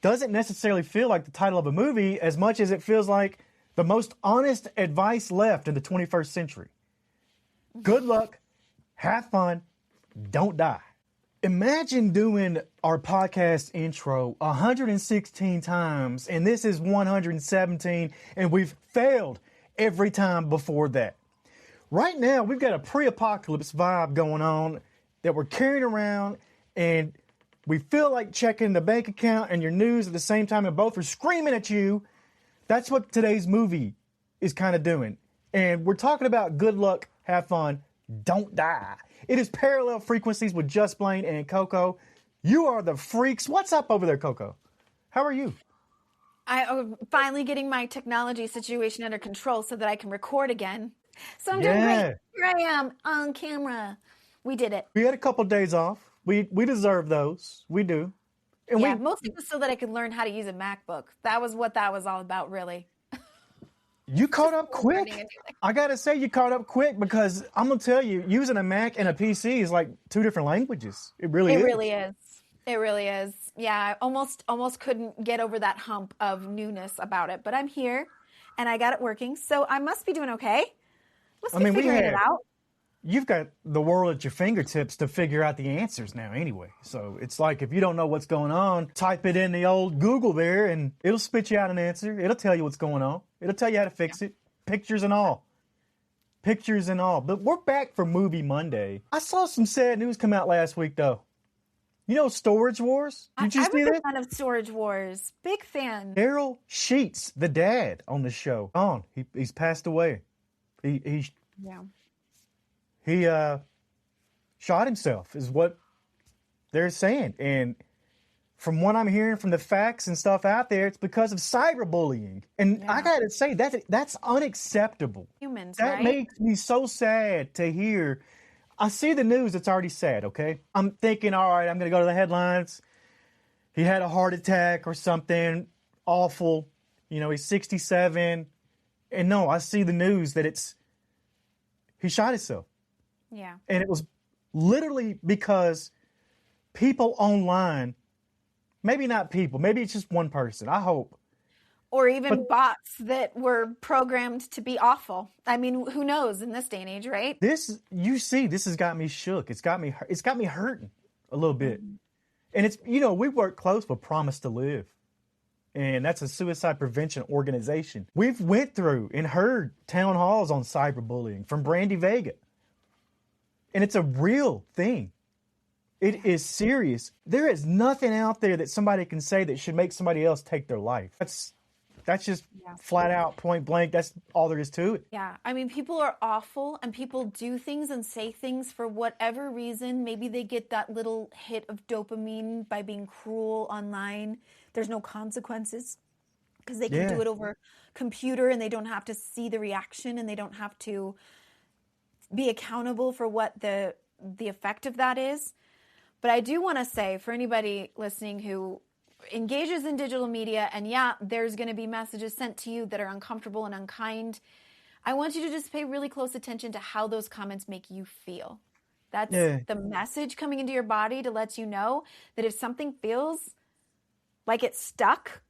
doesn't necessarily feel like the title of a movie as much as it feels like the most honest advice left in the 21st century. Good luck, have fun, don't die. Imagine doing our podcast intro 116 times, and this is 117, and we've failed every time before that. Right now, we've got a pre-apocalypse vibe going on that we're carrying around, and we feel like checking the bank account and your news at the same time, and both are screaming at you. That's what today's movie is kind of doing. And we're talking about good luck, have fun, don't die. It is Parallel Frequencies with Just Blane and Coco. You are the freaks. What's up over there, Coco? How are you? I'm finally getting my technology situation under control so that I can record again. So I'm doing great. Here I am on camera. We did it. We had a couple of days off. We deserve those. We do. And mostly just so that I could learn how to use a MacBook. That was what that was all about, really. You caught up quick. I got to say you caught up quick because I'm going to tell you, using a Mac and a PC is like two different languages. It really is. It really is. Yeah, I almost couldn't get over that hump of newness about it. But I'm here, and I got it working, so I must be doing okay. Must be figuring it out. You've got the world at your fingertips to figure out the answers now anyway. So it's like if you don't know what's going on, type it in the old Google there and it'll spit you out an answer. It'll tell you what's going on. It'll tell you how to fix it. Pictures and all. Pictures and all. But we're back for Movie Monday. I saw some sad news come out last week though. You know Storage Wars? Did you see that? I'm a fan of Storage Wars. Big fan. Daryl Sheets, the dad on the show. He's passed away. He shot himself is what they're saying. And from what I'm hearing from the facts and stuff out there, it's because of cyberbullying. And I got to say, that's unacceptable. Humans, that right? makes me so sad to hear. I see the news. It's already sad, okay? I'm thinking, all right, I'm going to go to the headlines. He had a heart attack or something awful. You know, he's 67. And no, I see the news that he shot himself. Yeah. And it was literally because people online, maybe not people, maybe it's just one person, I hope. Or even bots that were programmed to be awful. I mean, who knows in this day and age, right? This has got me shook. It's got me hurting a little bit. Mm-hmm. And it's, we work close with Promise to Live. And that's a suicide prevention organization. We've went through and heard town halls on cyberbullying from Brandy Vega. And it's a real thing. It is serious. There is nothing out there that somebody can say that should make somebody else take their life. That's just flat out, point blank. That's all there is to it. Yeah. I mean, people are awful and people do things and say things for whatever reason. Maybe they get that little hit of dopamine by being cruel online. There's no consequences because they can do it over computer and they don't have to see the reaction and they don't have to be accountable for what the effect of that is. But I do want to say for anybody listening who engages in digital media and there's going to be messages sent to you that are uncomfortable and unkind. I want you to just pay really close attention to how those comments make you feel. That's the message coming into your body to let you know that if something feels like it's stuck,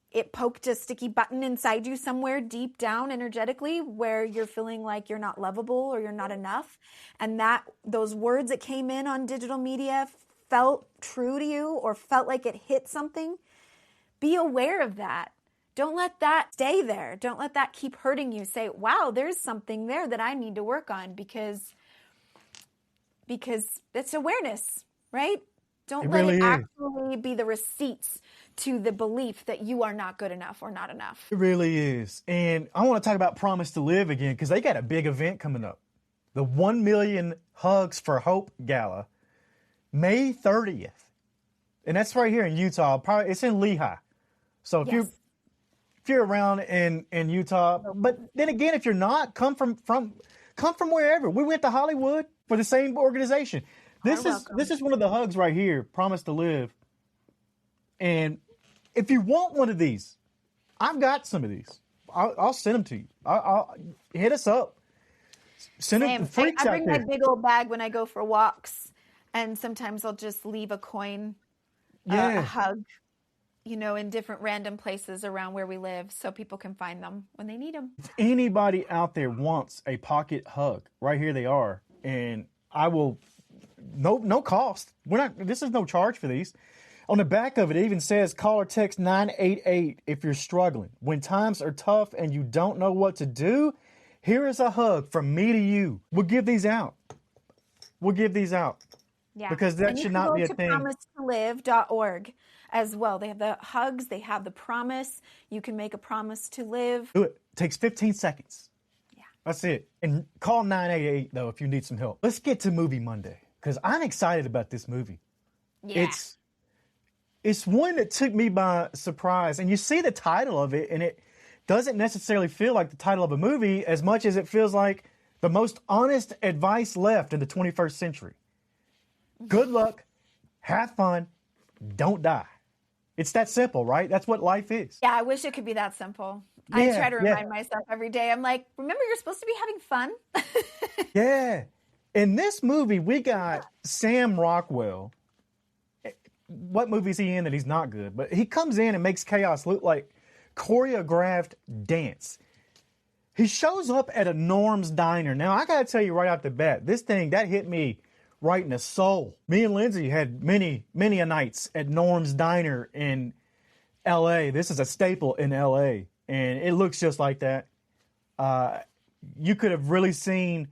it poked a sticky button inside you somewhere deep down energetically where you're feeling like you're not lovable or you're not enough. And that those words that came in on digital media felt true to you or felt like it hit something. Be aware of that. Don't let that stay there. Don't let that keep hurting you. Say, wow, there's something there that I need to work on because it's awareness, right? Don't let it actually be the receipts to the belief that you are not good enough or not enough. It really is. And I want to talk about Promise to Live again because they got a big event coming up. The 1 Million Hugs for Hope Gala, May 30th. And that's right here in Utah. Probably it's in Lehigh. So if you're around in Utah, but then again, if you're not, come from wherever. We went to Hollywood for the same organization. This is one of the hugs right here, Promise to Live. And if you want one of these, I've got some of these. I'll send them to you. I'll hit us up. Send them to freaks out there. I bring my big old bag when I go for walks, and sometimes I'll just leave a coin, a hug. in different random places around where we live so people can find them when they need them. If anybody out there wants a pocket hug, right here they are. And I will, no cost. This is no charge for these. On the back of it, it even says call or text 988 if you're struggling. When times are tough and you don't know what to do, here is a hug from me to you. We'll give these out. Yeah. Because that should not be a thing. promisetolive.org as well. They have the hugs. They have the promise. You can make a promise to live. Do it. Takes 15 seconds. Yeah. That's it. And call 988, though, if you need some help. Let's get to Movie Monday, because I'm excited about this movie. Yeah. It's one that took me by surprise. And you see the title of it, and it doesn't necessarily feel like the title of a movie as much as it feels like the most honest advice left in the 21st century. Good luck, have fun, don't die. It's that simple, right? That's what life is. Yeah, I wish it could be that simple. I try to remind myself every day. I'm like, remember, you're supposed to be having fun. Yeah. In this movie, we got Sam Rockwell. What movie is he in that he's not good? But he comes in and makes chaos look like choreographed dance. He shows up at a Norm's Diner. Now, I got to tell you right off the bat, this thing, that hit me right in the soul. Me and Lindsay had many a nights at Norm's Diner in L.A. This is a staple in L.A., and it looks just like that. You could have really seen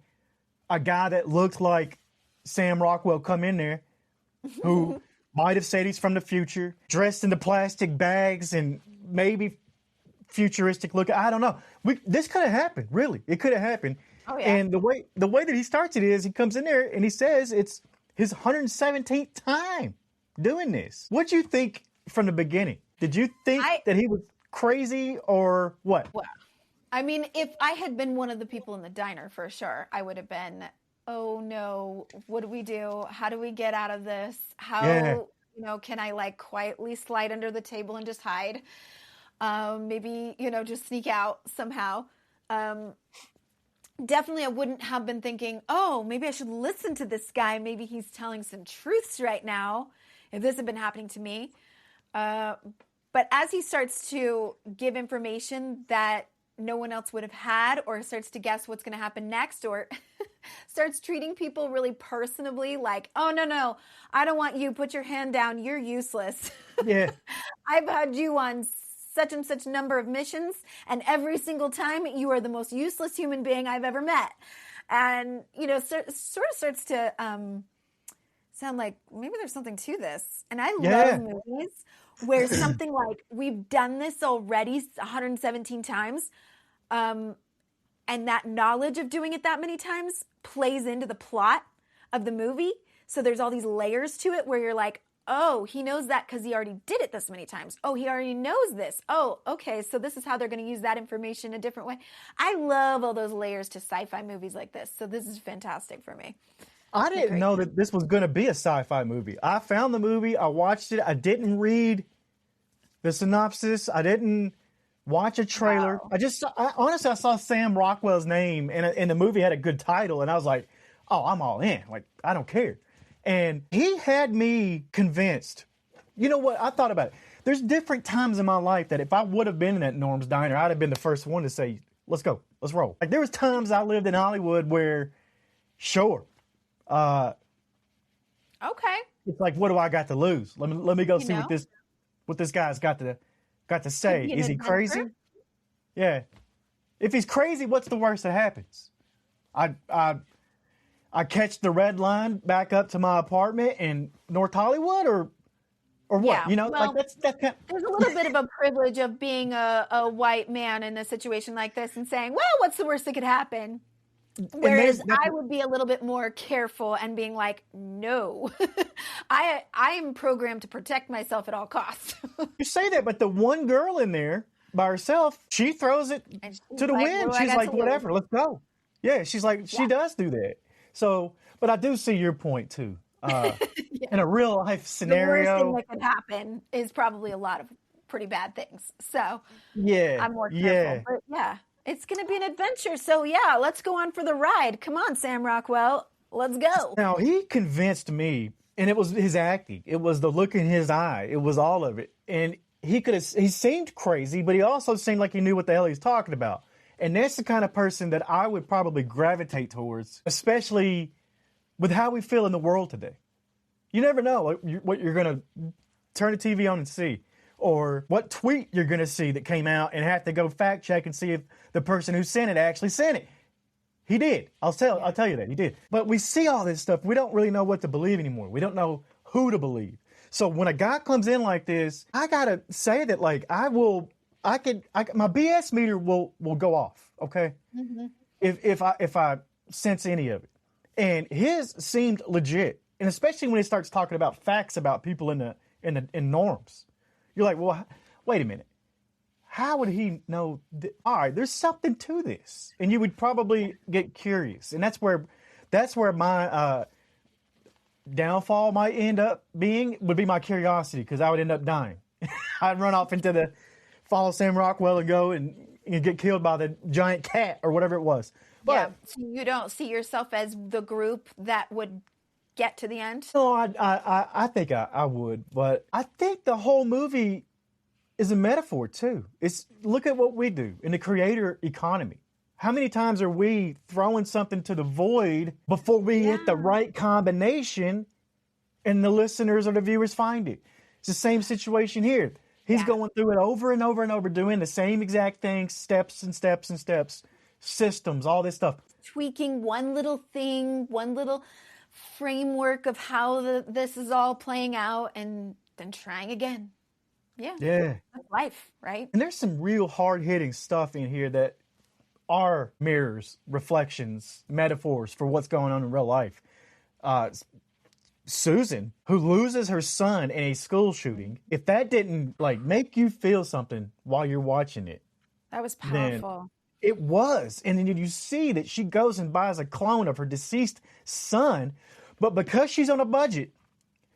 a guy that looked like Sam Rockwell come in there who might have said he's from the future, dressed in the plastic bags and maybe futuristic look. I don't know. This could have happened, really. It could have happened. Oh, yeah. And the way that he starts it is he comes in there and he says it's his 117th time doing this. What'd you think from the beginning? Did you think that he was crazy or what? Well, I mean, if I had been one of the people in the diner, for sure, I would have been, oh no, what do we do? How do we get out of this? How, can I like quietly slide under the table and just hide? Maybe, just sneak out somehow. Definitely I wouldn't have been thinking, oh, maybe I should listen to this guy. Maybe he's telling some truths right now, if this had been happening to me. But as he starts to give information that no one else would have had, or starts to guess what's going to happen next, or starts treating people really personally, like, oh, no, I don't want you. Put your hand down. You're useless. Yeah. I've had you on such and such number of missions, and every single time you are the most useless human being I've ever met. And, sort of starts to sound like maybe there's something to this. And I love movies where something like, we've done this already 117 times, and that knowledge of doing it that many times plays into the plot of the movie. So there's all these layers to it where you're like, oh, he knows that because he already did it this many times. Oh, he already knows this. Oh, okay, so this is how they're going to use that information a different way. I love all those layers to sci-fi movies like this. So this is fantastic for me. I didn't know that this was going to be a sci-fi movie. I found the movie. I watched it. I didn't read the synopsis. I didn't watch a trailer. Wow. Honestly, I saw Sam Rockwell's name and the movie had a good title. And I was like, oh, I'm all in. Like, I don't care. And he had me convinced. You know what? I thought about it. There's different times in my life that if I would have been in that Norm's Diner, I'd have been the first one to say, let's go. Let's roll. Like, there was times I lived in Hollywood where, sure. Okay. It's like, what do I got to lose? Let me go see what this guy's got to say. Is he crazy? Yeah. If he's crazy, what's the worst that happens? I catch the red line back up to my apartment in North Hollywood, or what? Yeah, Well, like that's kind of... There's a little bit of a privilege of being a white man in a situation like this and saying, well, what's the worst that could happen? Whereas I would be a little bit more careful and being like, no, I am programmed to protect myself at all costs. You say that, but the one girl in there by herself, she throws it to the wind. She's like, whatever, let's go. Yeah, she's like, she does do that. So, but I do see your point too. In a real life scenario, the worst thing that could happen is probably a lot of pretty bad things. So, I'm more careful. But yeah, it's going to be an adventure. So yeah, let's go on for the ride. Come on, Sam Rockwell, let's go. Now he convinced me, and it was his acting. It was the look in his eye. It was all of it, and he seemed crazy, but he also seemed like he knew what the hell he was talking about. And that's the kind of person that I would probably gravitate towards, especially with how we feel in the world today. You never know what you're going to turn the TV on and see, or what tweet you're going to see that came out and have to go fact check and see if the person who sent it actually sent it. He did. I'll tell you that he did. But we see all this stuff. We don't really know what to believe anymore. We don't know who to believe. So when a guy comes in like this, I gotta say that like my BS meter will go off. Okay, if I sense any of it, and his seemed legit, and especially when he starts talking about facts about people in norms, you're like, well, wait a minute. How would he know? All right, there's something to this, and you would probably get curious, and that's where my downfall might end up would be my curiosity, because I would end up dying. I'd run off into follow Sam Rockwell and go and get killed by the giant cat or whatever it was. But, yeah, so you don't see yourself as the group that would get to the end? No, I think I would, but I think the whole movie is a metaphor too. Look at what we do in the creator economy. How many times are we throwing something to the void before we hit the right combination and the listeners or the viewers find it? It's the same situation here. He's going through it over and over and over, doing the same exact thing, steps and steps and steps, systems, all this stuff. Tweaking one little thing, one little framework of how this is all playing out, and then trying again. Yeah. That's life, right? And there's some real hard-hitting stuff in here that are mirrors, reflections, metaphors for what's going on in real life. Susan, who loses her son in a school shooting, if that didn't make you feel something while you're watching it, that was powerful. It was. And then you see that she goes and buys a clone of her deceased son, but because she's on a budget,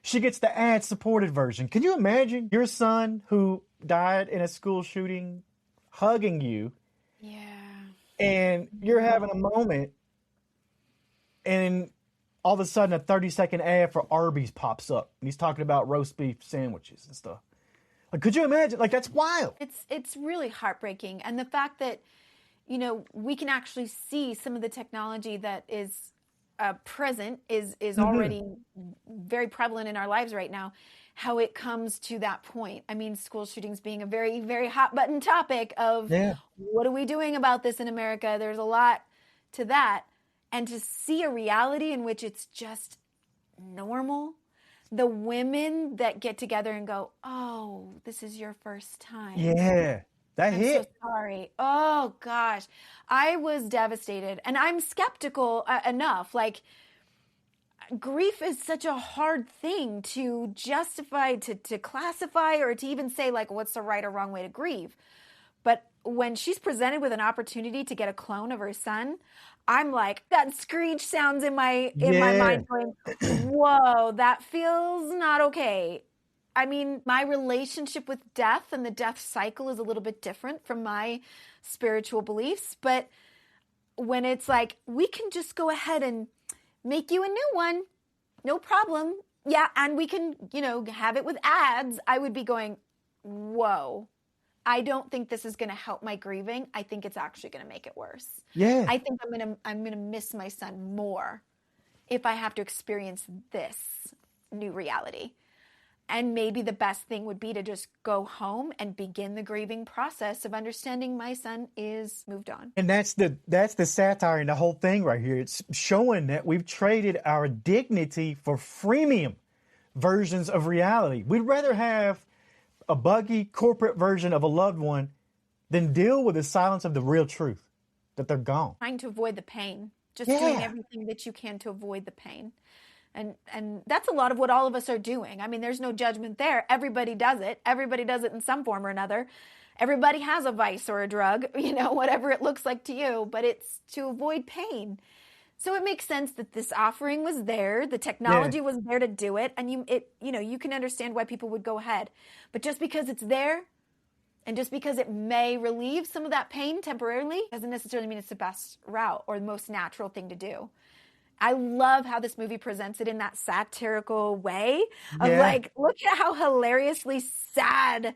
she gets the ad-supported version. Can you imagine your son who died in a school shooting hugging you? Yeah. And you're having a moment, and all of a sudden a 30-second ad for Arby's pops up, and he's talking about roast beef sandwiches and stuff. Could you imagine? That's wild. It's really heartbreaking. And the fact that, we can actually see some of the technology that is present, is already very prevalent in our lives right now, how it comes to that point. I mean, school shootings being a very, very hot button topic of what are we doing about this in America? There's a lot to that. And to see a reality in which it's just normal, the women that get together and go, oh, this is your first time. Yeah, that I'm hit. So sorry. Oh, gosh. I was devastated. And I'm skeptical enough. Grief is such a hard thing to justify, to classify, or to even say, what's the right or wrong way to grieve. But when she's presented with an opportunity to get a clone of her son, I'm like, that screech sounds in my mind going, whoa, that feels not okay. I mean, my relationship with death and the death cycle is a little bit different from my spiritual beliefs. But when it's we can just go ahead and make you a new one, no problem. Yeah, and we can, have it with ads. I would be going, whoa. I don't think this is going to help my grieving. I think it's actually going to make it worse. Yeah. I think I'm going to miss my son more if I have to experience this new reality. And maybe the best thing would be to just go home and begin the grieving process of understanding my son is moved on. And that's the satire in the whole thing right here. It's showing that we've traded our dignity for freemium versions of reality. We'd rather have a buggy corporate version of a loved one than deal with the silence of the real truth, that they're gone. Trying to avoid the pain, just doing everything that you can to avoid the pain. And that's a lot of what all of us are doing. I mean, there's no judgment there. Everybody does it. Everybody does it in some form or another. Everybody has a vice or a drug, whatever it looks like to you, but it's to avoid pain. So it makes sense that this offering was there, the technology was there to do it, and you can understand why people would go ahead. But just because it's there, and just because it may relieve some of that pain temporarily, doesn't necessarily mean it's the best route or the most natural thing to do. I love how this movie presents it in that satirical way of look at how hilariously sad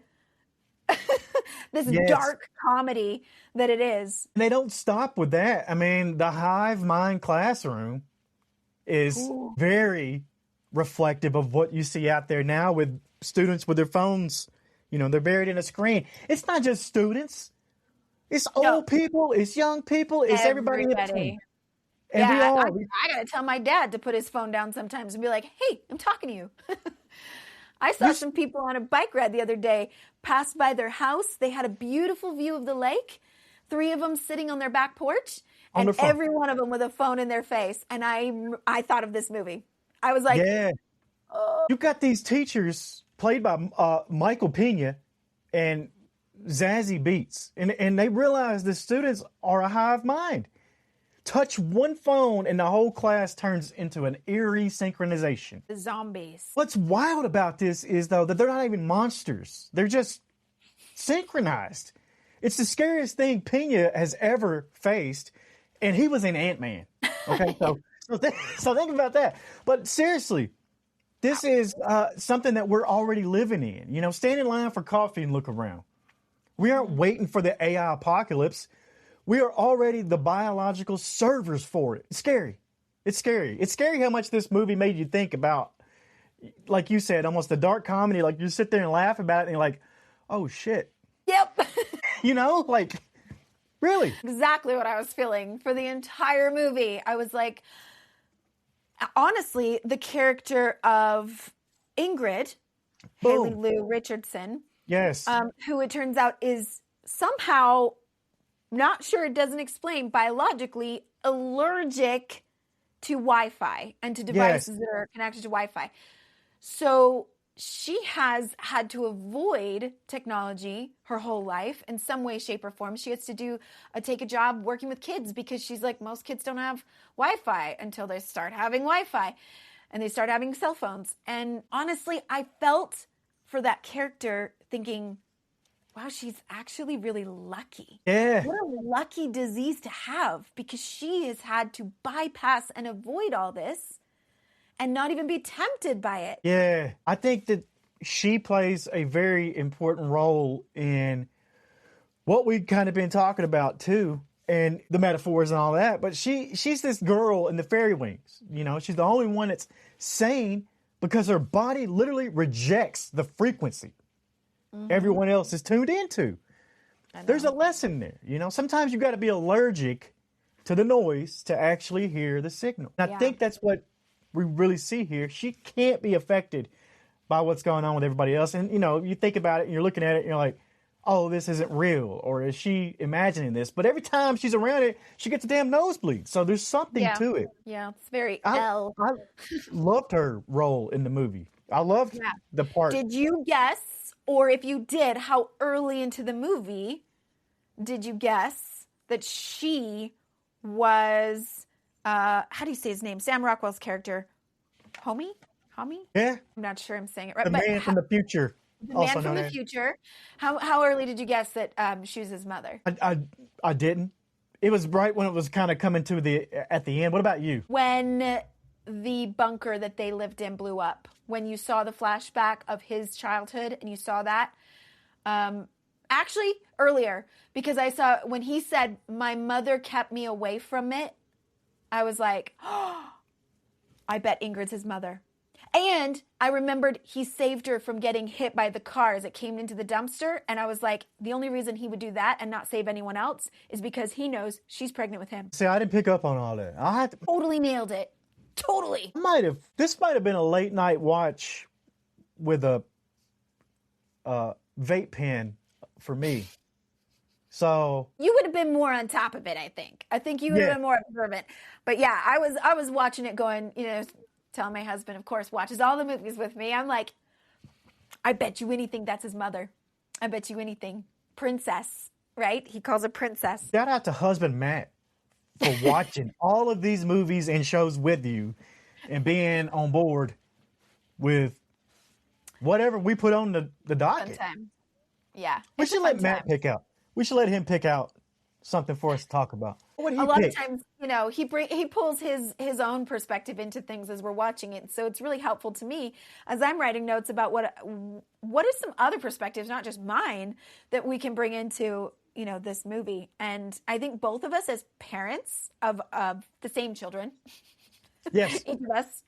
this Yes. dark comedy that it is. They don't stop with that. I mean, the Hive Mind classroom is Ooh. very reflective of what you see out there now with students with their phones. You know, they're buried in a screen. It's not just students. It's old people. It's young people. It's everybody in between. And yeah, we all, I gotta tell my dad to put his phone down sometimes and be like, "Hey, I'm talking to you." I saw some people on a bike ride the other day pass by their house. They had a beautiful view of the lake. 3 of them sitting on their back porch, and every one of them with a phone in their face. And I thought of this movie. I was like, yeah. You've got these teachers played by Michael Pena and Zazie Beetz, and they realize the students are a hive mind. Touch one phone and the whole class turns into an eerie synchronization. The zombies. What's wild about this is, though, that they're not even monsters. They're just synchronized. It's the scariest thing Pena has ever faced, and he was in Ant-Man. Okay, so think about that. But seriously, this is something that we're already living in. You know, stand in line for coffee and look around. We aren't waiting for the AI apocalypse. We are already the biological servers for it. It's scary. It's scary. It's scary how much this movie made you think about, like you said, almost a dark comedy. Like you sit there and laugh about it and you're like, oh shit. Yep. You know, like, really? Exactly what I was feeling for the entire movie. I was like, honestly, the character of Ingrid, Haley Lou Richardson, yes, who it turns out is somehow, not sure, it doesn't explain, biologically allergic to Wi-Fi and to devices that are connected to Wi-Fi. So she has had to avoid technology her whole life in some way, shape, or form. She has to take a job working with kids because she's like, most kids don't have Wi-Fi until they start having Wi-Fi and they start having cell phones. And honestly, I felt for that character thinking, wow, she's actually really lucky. Yeah. What a lucky disease to have, because she has had to bypass and avoid all this and not even be tempted by it. Yeah. I think that she plays a very important role in what we've kind of been talking about too, and the metaphors and all that. But she's this girl in the fairy wings. You know, she's the only one that's sane because her body literally rejects the frequency everyone else is tuned into. There's a lesson there. You know, sometimes you got to be allergic to the noise to actually hear the signal. And I think that's what we really see here. She can't be affected by what's going on with everybody else. And, you know, you think about it and you're looking at it and you're like, oh, this isn't real. Or is she imagining this? But every time she's around it, she gets a damn nosebleed. So there's something to it. Yeah, it's very I loved her role in the movie. I loved the part. Did you guess, or if you did, how early into the movie did you guess that she was, how do you say his name? Sam Rockwell's character, Homie? Yeah. I'm not sure I'm saying it right. The man from the future. The man from the future. How early did you guess that she was his mother? I didn't. It was right when it was kind of coming to at the end. What about you? When the bunker that they lived in blew up, when you saw the flashback of his childhood and you saw that, actually earlier, because I saw when he said, my mother kept me away from it, I was like, oh, I bet Ingrid's his mother. And I remembered he saved her from getting hit by the car as it came into the dumpster. And I was like, the only reason he would do that and not save anyone else is because he knows she's pregnant with him. See, I didn't pick up on all that. Totally nailed it. Totally. This might have been a late night watch with a vape pen for me. So you would have been more on top of it, I think. I think you would have been more observant. But yeah, I was watching it going, you know, telling my husband, of course, watches all the movies with me. I'm like, I bet you anything that's his mother. I bet you anything. Princess, right? He calls her princess. Shout out to husband Matt for watching all of these movies and shows with you and being on board with whatever we put on the docket. Fun time. Yeah. We should let Matt pick out. We should let him pick out something for us to talk about. What do A you lot pick? of times, he pulls his own perspective into things as we're watching it. So it's really helpful to me as I'm writing notes about what are some other perspectives, not just mine, that we can bring into, this movie. And I think both of us as parents of the same children, Yes. each of us,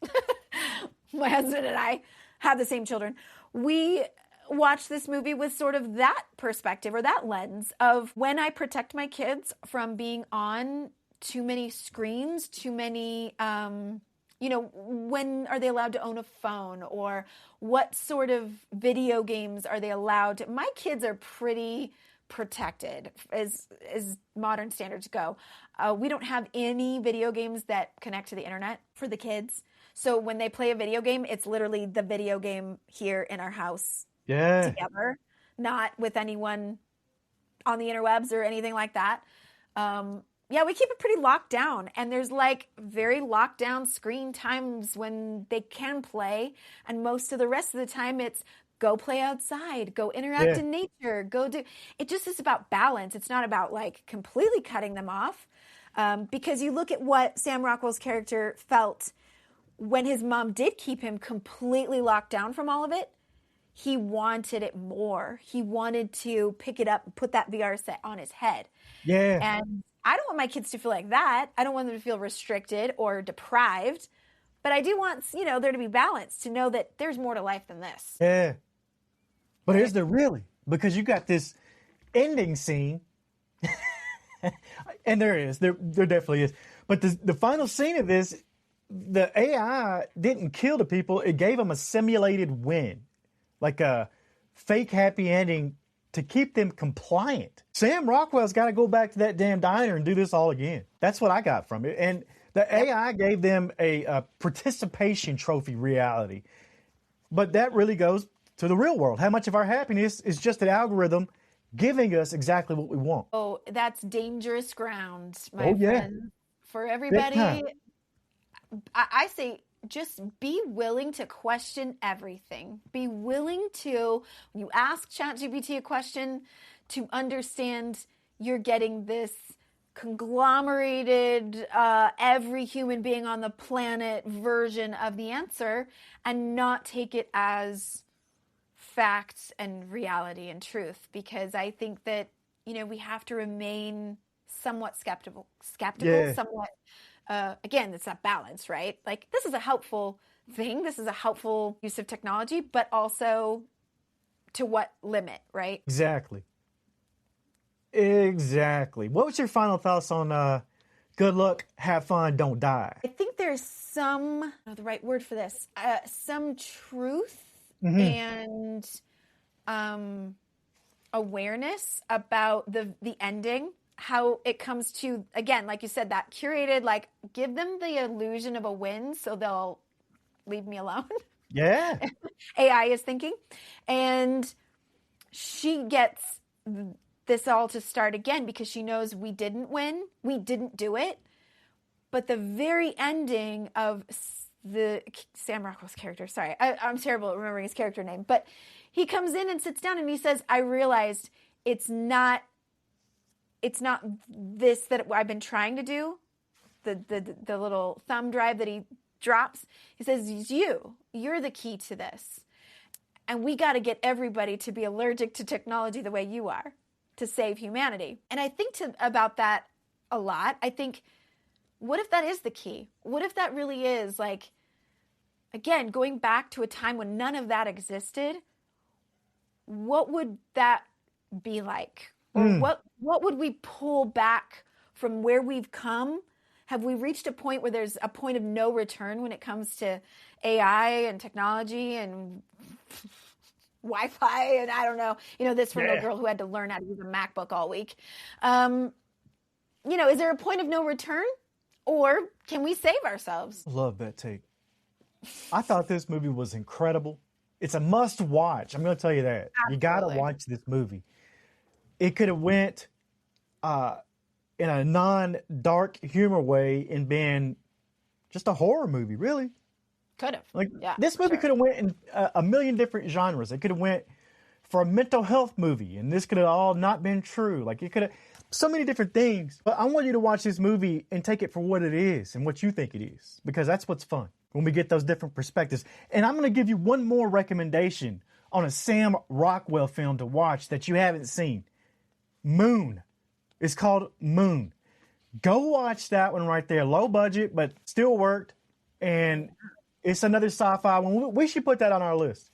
my husband and I have the same children. We watch this movie with sort of that perspective or that lens of when I protect my kids from being on too many screens, too many, when are they allowed to own a phone, or what sort of video games are they allowed to? My kids are pretty protected as modern standards go. We don't have any video games that connect to the internet for the kids. So when they play a video game, it's literally the video game here in our house. Yeah. Together, not with anyone on the interwebs or anything like that. We keep it pretty locked down, and there's like very locked down screen times when they can play, and most of the rest of the time it's go play outside, go interact in nature, go do. It just is about balance. It's not about like completely cutting them off, because you look at what Sam Rockwell's character felt when his mom did keep him completely locked down from all of it. He wanted it more. He wanted to pick it up and put that VR set on his head. Yeah. And I don't want my kids to feel like that. I don't want them to feel restricted or deprived. But I do want, there to be balance, to know that there's more to life than this. Yeah. But is there really? Because you got this ending scene. And there is. There definitely is. But the final scene of this, the AI didn't kill the people. It gave them a simulated win. Like a fake happy ending to keep them compliant. Sam Rockwell's got to go back to that damn diner and do this all again. That's what I got from it. And the AI gave them a participation trophy reality. But that really goes to the real world. How much of our happiness is just an algorithm giving us exactly what we want? Oh, that's dangerous ground, my friend. For everybody, I say, just be willing to question everything. Be willing to, when you ask ChatGPT a question, to understand you're getting this conglomerated, every human being on the planet version of the answer, and not take it as facts and reality and truth. Because I think that, we have to remain somewhat skeptical, somewhat. Again, it's that balance, right? Like, this is a helpful thing. This is a helpful use of technology, but also to what limit, right? Exactly. What was your final thoughts on good luck, have fun, don't die? I think there's some, the right word for this, some truth and awareness about the ending. How it comes to, again, like you said, that curated, like, give them the illusion of a win so they'll leave me alone. Yeah. AI is thinking. And she gets this all to start again because she knows we didn't win. We didn't do it. But the very ending of the Sam Rockwell's character, sorry, I'm terrible at remembering his character name, but he comes in and sits down and he says, I realized it's not this that I've been trying to do, the little thumb drive that he drops. He says, you're the key to this. And we got to get everybody to be allergic to technology the way you are to save humanity. And I think about that a lot. I think, what if that is the key? What if that really is, like, again, going back to a time when none of that existed, what would that be like? Or what would we pull back from where we've come? Have we reached a point where there's a point of no return when it comes to AI and technology and Wi-Fi and I don't know, this from a girl who had to learn how to use a MacBook all week. Is there a point of no return, or can we save ourselves? Love that take. I thought this movie was incredible. It's a must watch. I'm going to tell you that. Absolutely. You got to watch this movie. It could have went in a non-dark humor way and been just a horror movie, really. Could have. This movie could have went in a million different genres. It could have went for a mental health movie, and this could have all not been true. Like, it could have, so many different things. But I want you to watch this movie and take it for what it is and what you think it is, because that's what's fun when we get those different perspectives. And I'm going to give you one more recommendation on a Sam Rockwell film to watch that you haven't seen. Moon. It's called Moon. Go watch that one right there. Low budget, but still worked. And it's another sci-fi one. We should put that on our list.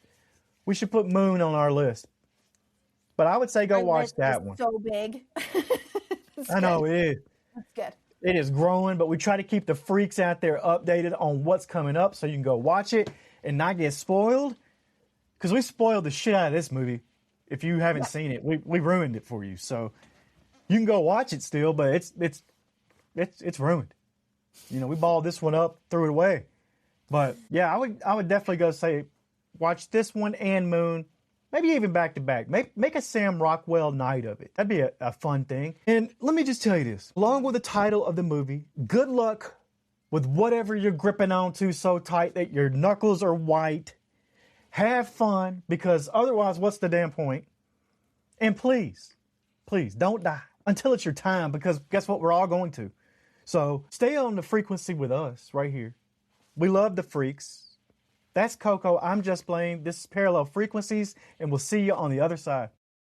We should put Moon on our list. But I would say go watch that one. So big. I know it is. That's good. It is growing, but we try to keep the freaks out there updated on what's coming up so you can go watch it and not get spoiled. Because we spoiled the shit out of this movie. If you haven't seen it, we ruined it for you. So you can go watch it still, but it's ruined. You know, we balled this one up, threw it away. But yeah, I would definitely go say watch this one and Moon. Maybe even back to back. Make a Sam Rockwell night of it. That'd be a fun thing. And let me just tell you this. Along with the title of the movie, good luck with whatever you're gripping onto so tight that your knuckles are white. Have fun, because otherwise, what's the damn point? And please, don't die until it's your time, because guess what? We're all going to. So stay on the frequency with us right here. We love the freaks. That's Coco. I'm just Blane. This is Parallel Frequencies, and we'll see you on the other side.